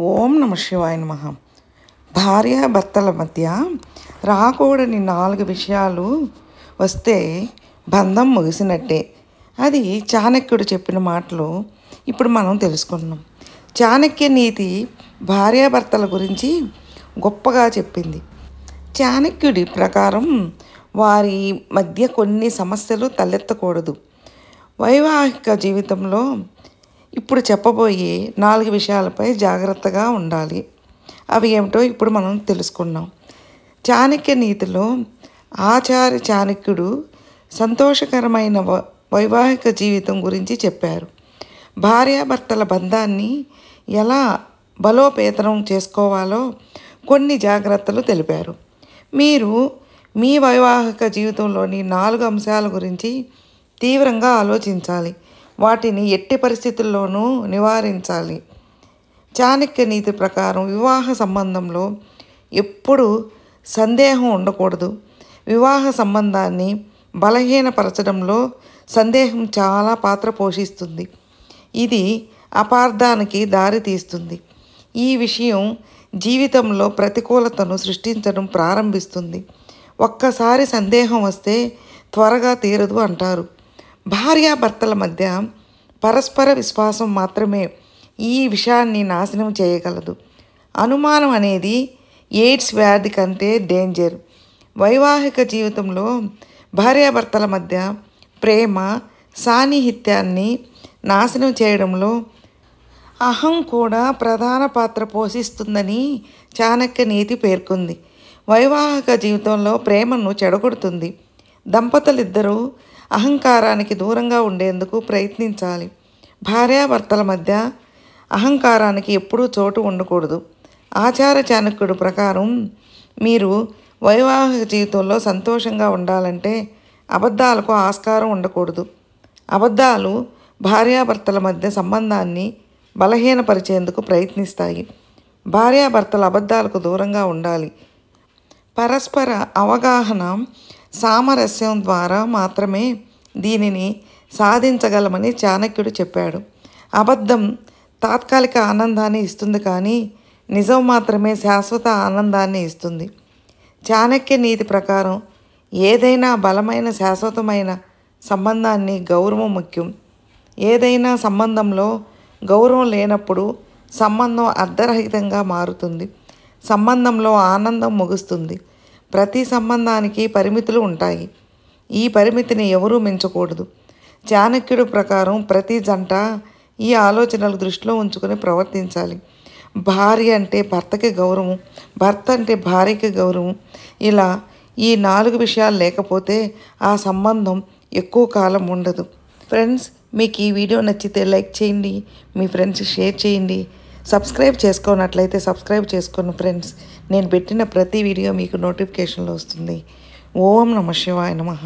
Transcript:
ఓం నమ శివాయ నమః. భార్యాభర్తల మధ్య రాకూడని 4 విషయాలు వస్తే బంధం ముగిసినట్టే. అది చాణక్యుడు చెప్పిన మాటలు ఇప్పుడు మనం తెలుసుకున్నాం. చాణక్య నీతి భార్యాభర్తల గురించి గొప్పగా చెప్పింది. చాణక్యుడి ప్రకారం వారి మధ్య కొన్ని సమస్యలు తలెత్తకూడదు. వైవాహిక జీవితంలో ఇప్పుడు చెప్పబోయే 4 విషయాలపై జాగ్రత్తగా ఉండాలి. అవి ఏమిటో ఇప్పుడు మనం తెలుసుకున్నాం. చాణక్య నీతిలో ఆచార్య చాణక్యుడు సంతోషకరమైన వైవాహిక జీవితం గురించి చెప్పారు. భార్యాభర్తల బంధాన్ని ఎలా బలోపేతం చేసుకోవాలో కొన్ని జాగ్రత్తలు తెలిపారు. మీరు మీ వైవాహిక జీవితంలోని 4 అంశాల గురించి తీవ్రంగా ఆలోచించాలి. వాటిని ఎట్టి పరిస్థితుల్లోనూ నివారించాలి. చాణక్య నీతి ప్రకారం వివాహ సంబంధంలో ఎప్పుడు సందేహం ఉండకూడదు. వివాహ సంబంధాన్ని బలహీనపరచడంలో సందేహం చాలా పాత్ర పోషిస్తుంది. ఇది అపార్థానికి దారితీస్తుంది. ఈ విషయం జీవితంలో ప్రతికూలతను సృష్టించడం ప్రారంభిస్తుంది. ఒక్కసారి సందేహం వస్తే త్వరగా తీరదు అంటారు. భార్యాభర్తల మధ్య పరస్పర విశ్వాసం మాత్రమే ఈ విషయాన్ని నాశనం చేయగలదు. అనుమానం అనేది ఎయిడ్స్ వ్యాధి కంటే డేంజర్. వైవాహిక జీవితంలో భార్యాభర్తల మధ్య ప్రేమ సాన్నిహిత్యాన్ని నాశనం చేయడంలో అహం కూడా ప్రధాన పాత్ర పోషిస్తుందని చాణక్య నీతి పేర్కొంది. వైవాహిక జీవితంలో ప్రేమను చెడగొడుతుంది. దంపతులిద్దరూ అహంకారానికి దూరంగా ఉండేందుకు ప్రయత్నించాలి. భార్యాభర్తల మధ్య అహంకారానికి ఎప్పుడూ చోటు ఉండకూడదు. ఆచార్య చాణక్యుడు ప్రకారం మీరు వైవాహిక జీవితంలో సంతోషంగా ఉండాలంటే అబద్ధాలకు ఆస్కారం ఉండకూడదు. అబద్ధాలు భార్యాభర్తల మధ్య సంబంధాన్ని బలహీనపరిచేందుకు ప్రయత్నిస్తాయి. భార్యాభర్తల అబద్ధాలకు దూరంగా ఉండాలి. పరస్పర అవగాహన సామరస్యం ద్వారా మాత్రమే దీనిని సాధించగలమని చాణక్యుడు చెప్పాడు. అబద్ధం తాత్కాలిక ఆనందాన్ని ఇస్తుంది, కానీ నిజం మాత్రమే శాశ్వత ఆనందాన్ని ఇస్తుంది. చాణక్య నీతి ప్రకారం ఏదైనా బలమైన శాశ్వతమైన సంబంధాన్ని గౌరవం ముఖ్యం. ఏదైనా సంబంధంలో గౌరవం లేనప్పుడు సంబంధం అర్ధరహితంగా మారుతుంది. సంబంధంలో ఆనందం ముగుస్తుంది. ప్రతి సంబంధానికి పరిమితులు ఉంటాయి. ఈ పరిమితిని ఎవరూ మించకూడదు. చాణక్యుడి ప్రకారం ప్రతి జంట ఈ ఆలోచనలు దృష్టిలో ఉంచుకొని ప్రవర్తించాలి. భార్య అంటే భర్తకి గౌరవం, భర్త అంటే భార్యకి గౌరవం. ఇలా ఈ 4 విషయాలు లేకపోతే ఆ సంబంధం ఎక్కువ కాలం ఉండదు. ఫ్రెండ్స్, మీకు ఈ వీడియో నచ్చితే లైక్ చేయండి, మీ ఫ్రెండ్స్ షేర్ చేయండి. సబ్స్క్రైబ్ చేసుకున్నట్లయితే సబ్స్క్రైబ్ చేసుకోండి ఫ్రెండ్స్. నేను పెట్టిన ప్రతి వీడియో మీకు నోటిఫికేషన్లో వస్తుంది. ఓం నమ శివాయ నమః.